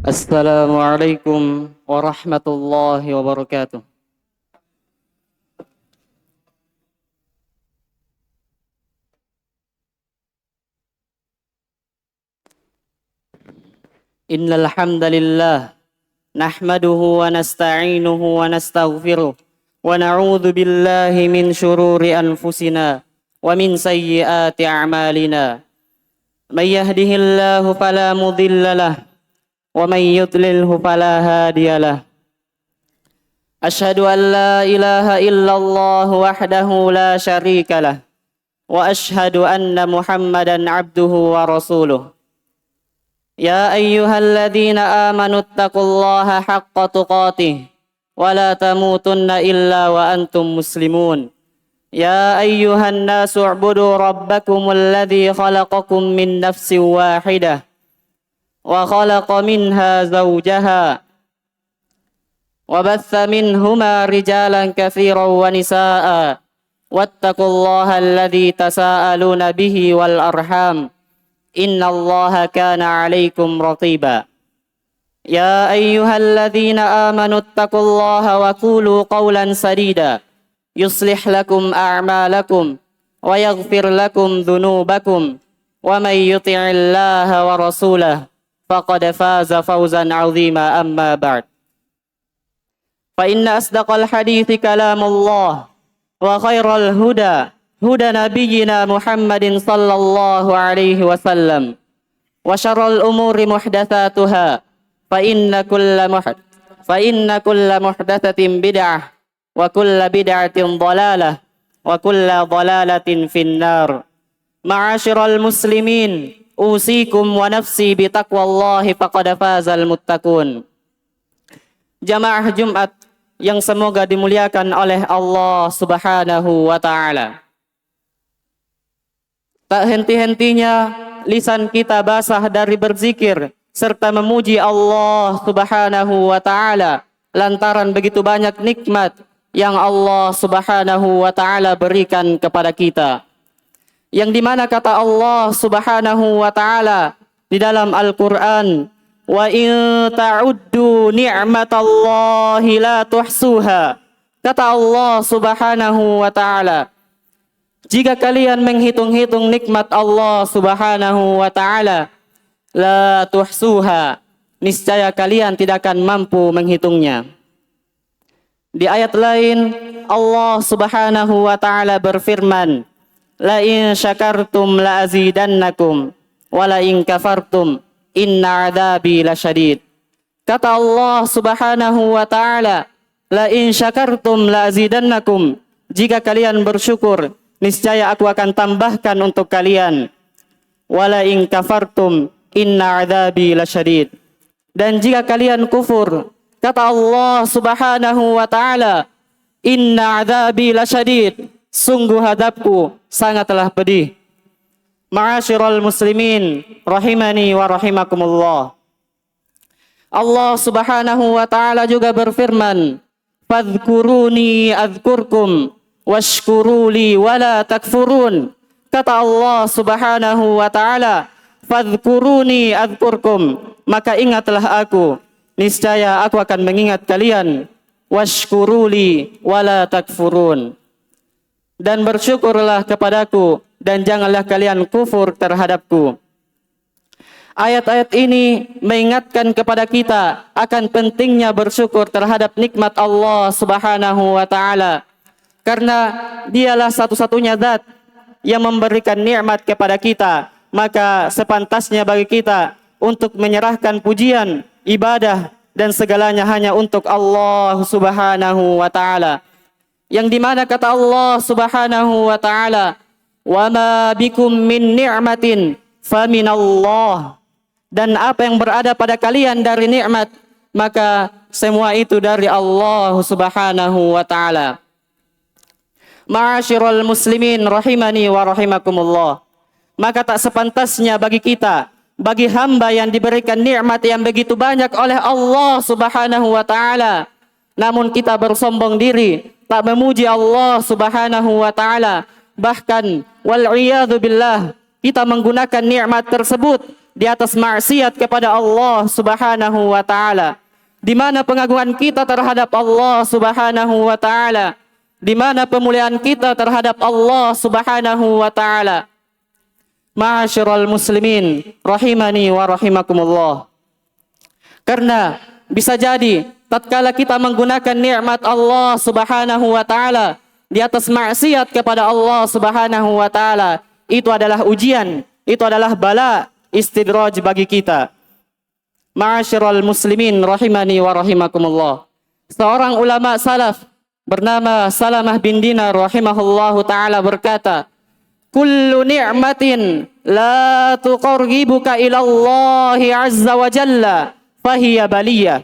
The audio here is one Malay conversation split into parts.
Assalamualaikum warahmatullahi wabarakatuh. Innal hamdalillah nahmaduhu wa nasta'inuhu wa nastaghfiruh wa na'udzu billahi min shururi anfusina wa min sayyiati a'malina. May yahdihillahu fala mudilla lahu wa may yudlilhu fala hadiya lahu. Asyhadu an la ilaha illallah wahdahu la syarika lah wa asyhadu anna Muhammadan abduhu wa rasuluh. Ya ayyuhalladzina amanu taqullaha haqqa tuqatih wa la tamutunna illa wa antum muslimun. Ya ayyuhan nasu u'budu rabbakumul ladzi khalaqakum min nafsin wahidah wa khalaqa minha zawjaha wa batha minhuma rijalan katsiran wa nisaa'a wattaqullaha alladzi tasaaluna bihi wal arham innallaha kana 'alaikum raqiba. Ya ayyuhalladzina amanu taqullaha wa qulu qawlan sadida yuslih lakum a'malakum wa yaghfir lakum dhunubakum wa may yuti'illaha wa rasulahu faqad faza fawzan 'azima amma ba'd. Fa inna asdaqal hadithi kalamullah wa khairal huda huda nabiyyina Muhammadin sallallahu alaihi wasallam wa syarrul umuri muhdatsatuha fa inna kulla muhdatsatin bid'ah wa kulla bid'atin dhalalah wa kulla dhalalatin finnar. Ma'asyiral muslimin, usikum wa nafsi bi taqwallahi faqad fazal muttaqun. Jamaah Jumat yang semoga dimuliakan oleh Allah Subhanahu wa taala. Tak henti-hentinya lisan kita basah dari berzikir serta memuji Allah Subhanahu wa taala lantaran begitu banyak nikmat yang Allah Subhanahu wa taala berikan kepada kita. Yang dimana kata Allah Subhanahu wa taala di dalam Al-Qur'an, wa in ta'uddu ni'matallahi la tuhsuha. Kata Allah Subhanahu wa taala, jika kalian menghitung-hitung nikmat Allah Subhanahu wa taala, la tuhsuha, niscaya kalian tidak akan mampu menghitungnya. Di ayat lain Allah Subhanahu wa taala berfirman, la in syakartum la azidannakum wa la in kafartum inna adzabi lasyadid. Kata Allah Subhanahu wa taala, la in syakartum la azidannakum, jika kalian bersyukur niscaya aku akan tambahkan untuk kalian. Wa la in kafartum inna adzabi lasyadid. Dan jika kalian kufur, kata Allah Subhanahu wa taala, inna adzabi lasyadid, sungguh adabku sangatlah pedih. Ma'asyiral muslimin rahimani wa rahimakumullah. Allah Subhanahu wa taala juga berfirman, fadhkuruni adzkurkum washkuruli wala takfurun. Kata Allah Subhanahu wa taala, fadhkuruni adzkurkum, maka ingatlah aku, niscaya aku akan mengingat kalian, washkuruli wala takfurun, dan bersyukurlah kepadaku dan janganlah kalian kufur terhadapku. Ayat-ayat ini mengingatkan kepada kita akan pentingnya bersyukur terhadap nikmat Allah Subhanahu wa taala, karena dialah satu-satunya zat yang memberikan nikmat kepada kita. Maka sepantasnya bagi kita untuk menyerahkan pujian, ibadah dan segalanya hanya untuk Allah Subhanahu wa taala. Yang dimana kata Allah Subhanahu wa taala, wa ma bikum min ni'matin faminallah, dan apa yang berada pada kalian dari nikmat, maka semua itu dari Allah Subhanahu wa taala. Ma'asyiral muslimin rahimani wa rahimakumullah. Maka tak sepantasnya bagi kita, bagi hamba yang diberikan nikmat yang begitu banyak oleh Allah Subhanahu wa taala, namun kita bersombong diri, tak memuji Allah Subhanahu wa taala, bahkan wal iyadu billah kita menggunakan nikmat tersebut di atas maksiat kepada Allah Subhanahu wa taala. Di mana pengagungan kita terhadap Allah Subhanahu wa taala? Di mana pemuliaan kita terhadap Allah Subhanahu wa taala? Ma'asyiral muslimin rahimani wa rahimakumullah. Karena bisa jadi tatkala kita menggunakan nikmat Allah Subhanahu wa taala di atas maksiat kepada Allah Subhanahu wa taala, itu adalah ujian, itu adalah bala, istidraj bagi kita. Ma'asyiral muslimin rahimani wa rahimakumullah. Seorang ulama salaf bernama Salamah bin Dinar rahimahullahu taala berkata, "Kullu ni'matin la tuqarribuka ila Allah azza wa jalla fahiya baliyah."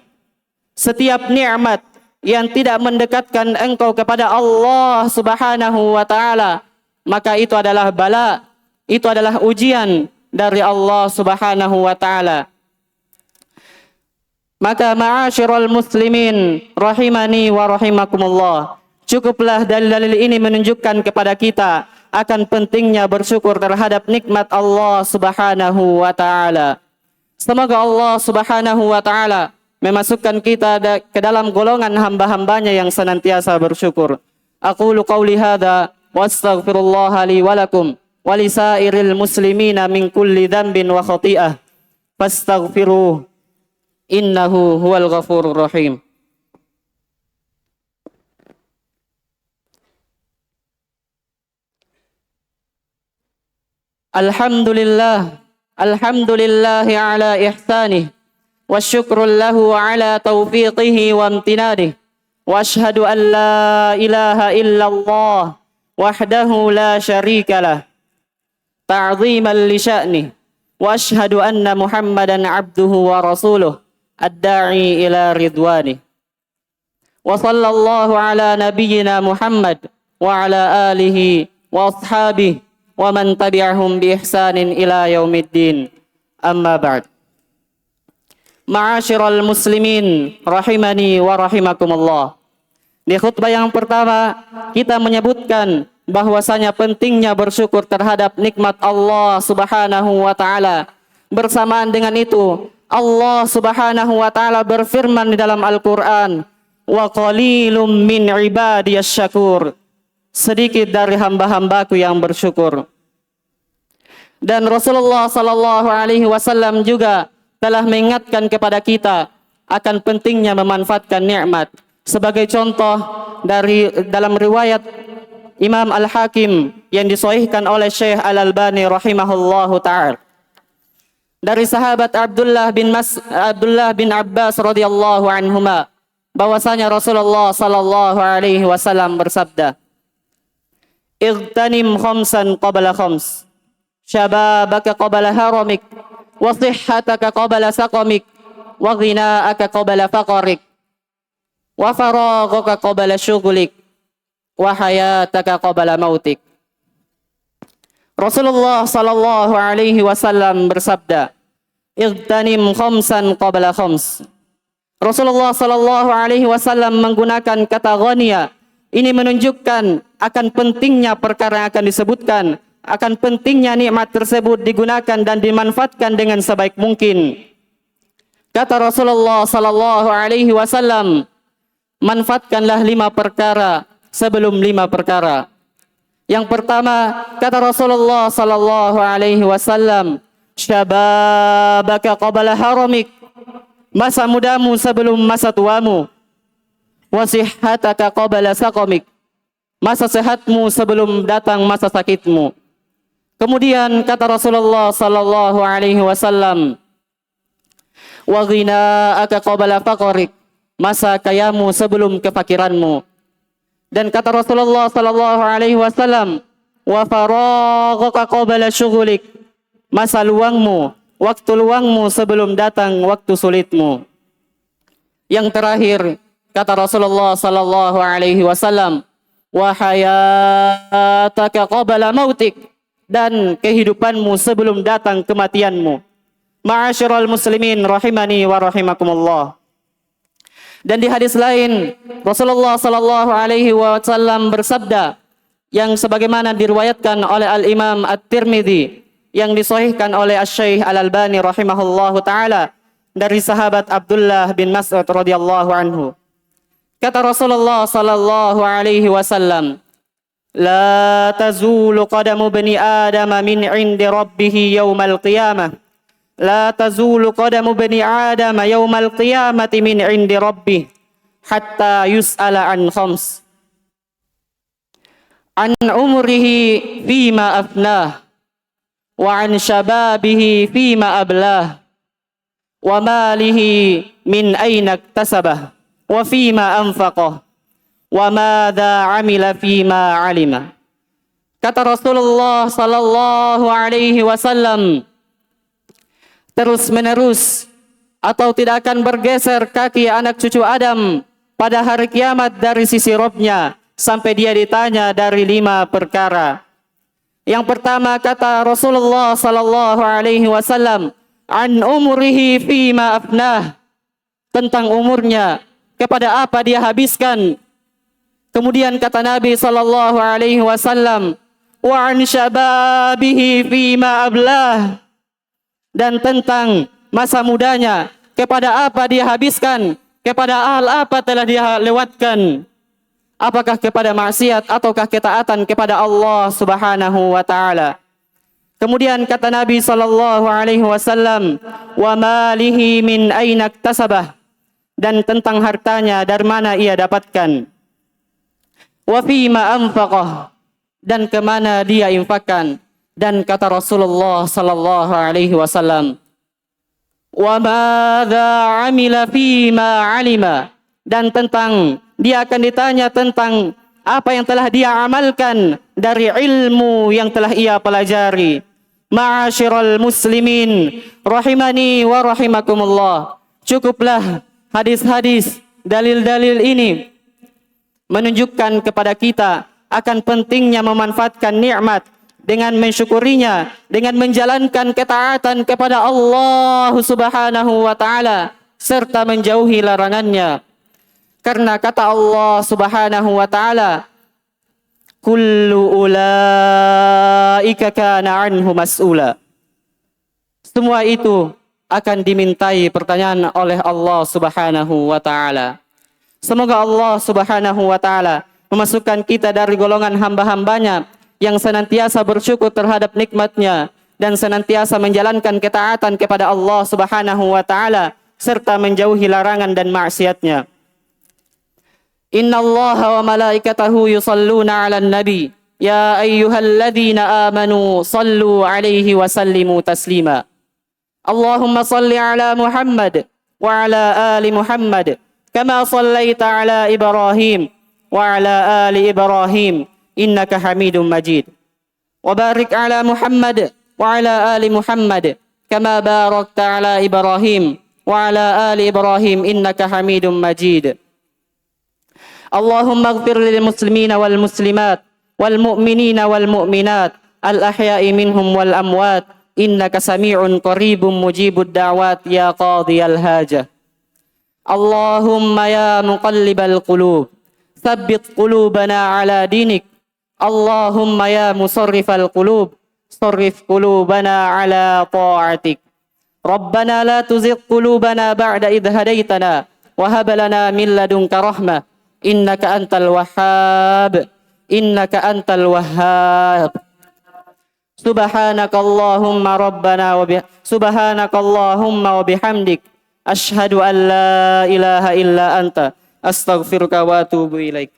Setiap nikmat yang tidak mendekatkan engkau kepada Allah Subhanahu wa taala, maka itu adalah bala, itu adalah ujian dari Allah Subhanahu wa taala. Maka ma'asyiral muslimin rahimani wa rahimakumullah, cukuplah dalil-dalil ini menunjukkan kepada kita akan pentingnya bersyukur terhadap nikmat Allah Subhanahu wa taala. Semoga Allah Subhanahu wa taala memasukkan kita ke dalam golongan hamba-hambanya yang senantiasa bersyukur. Aqulu qawli hadza wa astaghfirullaha li wa lakum wa lisairil muslimina min kulli dhanbin wa khati'ah fastaghfiruh innahu huwal ghafurur rahim. Alhamdulillah ala ihsanih والشكر له على توفيقه وامتنانه واشهد ان لا اله الا الله وحده لا شريك له تعظيما لشأنه واشهد ان محمدا عبده ورسوله الداعي الى رضوانه وصلى الله على نبينا محمد وعلى اله واصحابه ومن تبعهم باحسان الى يوم الدين اما بعد. Ma'asyiral muslimin rahimani wa rahimakumullah. Di khutbah yang pertama kita menyebutkan bahwasanya pentingnya bersyukur terhadap nikmat Allah Subhanahu wa taala. Bersamaan dengan itu, Allah Subhanahu wa taala berfirman di dalam Al-Qur'an, "Wa qalilum min ibadiyasy syakur." Sedikit dari hamba-hambaku yang bersyukur. Dan Rasulullah sallallahu alaihi wasallam juga telah mengingatkan kepada kita akan pentingnya memanfaatkan nikmat. Sebagai contoh dalam riwayat Imam Al-Hakim yang disahihkan oleh Syekh Al-Albani rahimahullahu ta'ala. Dari sahabat Abdullah bin Abbas radhiyallahu anhuma bahwasanya Rasulullah sallallahu alaihi wasallam bersabda, "Igtanim khamsan qabla khams, syababaka qabla haramik, wa sihhataka qabla saqamik, wa ghinaaka qabla faqrik, wa faraghaka qabla syughlik, wa hayataka qabla mautik." Rasulullah sallallahu alaihi wasallam bersabda, "Igtanim khamsan qabla khams." Rasulullah sallallahu alaihi wasallam menggunakan kata ghaniya. Ini menunjukkan akan pentingnya perkara yang akan disebutkan, akan pentingnya nikmat tersebut digunakan dan dimanfaatkan dengan sebaik mungkin. Kata Rasulullah sallallahu alaihi wasallam, manfaatkanlah 5 perkara sebelum 5 perkara. Yang pertama, kata Rasulullah sallallahu alaihi wasallam, syababaka qabla haramik, masa mudamu sebelum masa tuamu. Wa sihhataka qabla saqamik, masa sehatmu sebelum datang masa sakitmu. Kemudian kata Rasulullah sallallahu alaihi wasallam, wa ghinaaka qabla faqrik, masa kayamu sebelum kefakiranmu. Dan kata Rasulullah sallallahu alaihi wasallam, wa faraghaka qabla syughlik, masa luangmu, waktu luangmu sebelum datang waktu sulitmu. Yang terakhir kata Rasulullah sallallahu alaihi wasallam, wa hayataka qabla mautik, dan kehidupanmu sebelum datang kematianmu. Ma'asyiral muslimin rahimani wa rahimakumullah. Dan di hadis lain Rasulullah sallallahu alaihi wasallam bersabda yang sebagaimana diriwayatkan oleh Al-Imam At-Tirmidzi yang disahihkan oleh Asy-Syaikh Al-Albani rahimahullahu taala dari sahabat Abdullah bin Mas'ud radhiyallahu anhu. Kata Rasulullah sallallahu alaihi wasallam, "La tazulu qadamu bani Adam min 'indi rabbih yaumal qiyamah. La tazulu qadamu bani Adam yaumal qiyamati min 'indi rabbih hatta yus'ala an khams. An umrihi fima afnah, wa an shababihi fima ablah, wa malihi min aina iktasabah, wa fima anfaqah, wa madza amila fima alima." Kata Rasulullah sallallahu alaihi wasallam, terus menerus atau tidak akan bergeser kaki anak cucu Adam pada hari kiamat dari sisi Rabb-Nya sampai dia ditanya dari 5 perkara. Yang pertama kata Rasulullah sallallahu alaihi wasallam, an umrihi fima afnah, tentang umurnya, kepada apa dia habiskan. Kemudian kata Nabi sallallahu alaihi wasallam, wa an syababihi fima ablah, dan tentang masa mudanya, kepada apa dia habiskan, kepada hal apa telah dia lewatkan, apakah kepada maksiat ataukah ketaatan kepada Allah Subhanahu wa taala. Kemudian kata Nabi sallallahu alaihi wasallam, wa malihi min aina iktasabah, dan tentang hartanya dari mana ia dapatkan, wa fima anfaqah, dan kemana dia infakkan. Dan kata Rasulullah sallallahu alaihi wasallam, wa madza amila fima alima, dan tentang dia akan ditanya tentang apa yang telah dia amalkan dari ilmu yang telah ia pelajari. Ma'asyiral muslimin rahimani wa rahimakumullah. Cukuplah hadis-hadis, dalil-dalil ini menunjukkan kepada kita akan pentingnya memanfaatkan nikmat dengan mensyukurinya, dengan menjalankan ketaatan kepada Allah Subhanahu wa taala serta menjauhi larangannya. Karena kata Allah Subhanahu wa taala, kullu ulaika kana anhu mas'ula. Semua itu akan dimintai pertanyaan oleh Allah Subhanahu wa taala. Semoga Allah Subhanahu wa taala memasukkan kita dari golongan hamba-hambanya yang senantiasa bersyukur terhadap nikmatnya dan senantiasa menjalankan ketaatan kepada Allah Subhanahu wa taala serta menjauhi larangan dan maksiatnya. Innallaha wa malaikatahu yusalluna 'alan nabi ya ayyuhalladzina amanu sallu 'alaihi wa sallimu taslima. Allahumma salli 'ala Muhammad wa 'ala ali Muhammad kama sallaita 'ala Ibrahim wa 'ala ali Ibrahim innaka Hamidum Majid. Wa barik 'ala Muhammad wa 'ala ali Muhammad kama barakta 'ala Ibrahim wa 'ala ali Ibrahim innaka Hamidum Majid. Allahumma ighfir lil muslimina wal muslimat wal mu'minina wal mu'minat al ahya'i minhum wal amwat innaka sami'un qaribun mujibud da'wat ya qadiyal hajah. Allahumma ya muqallibal qulub tsabbit qulubana 'ala dinik. Allahumma ya musarrifal qulub sarrif qulubana 'ala ta'atik. Rabbana la tuzigh qulubana ba'da idh hadaitana wa hab lana min ladunka rahmah innaka antal wahhab innaka antal wahhab. Subhanakallahumma wa bihamdik asyhadu an la ilaha illa anta astaghfiruka wa atubu ilaik.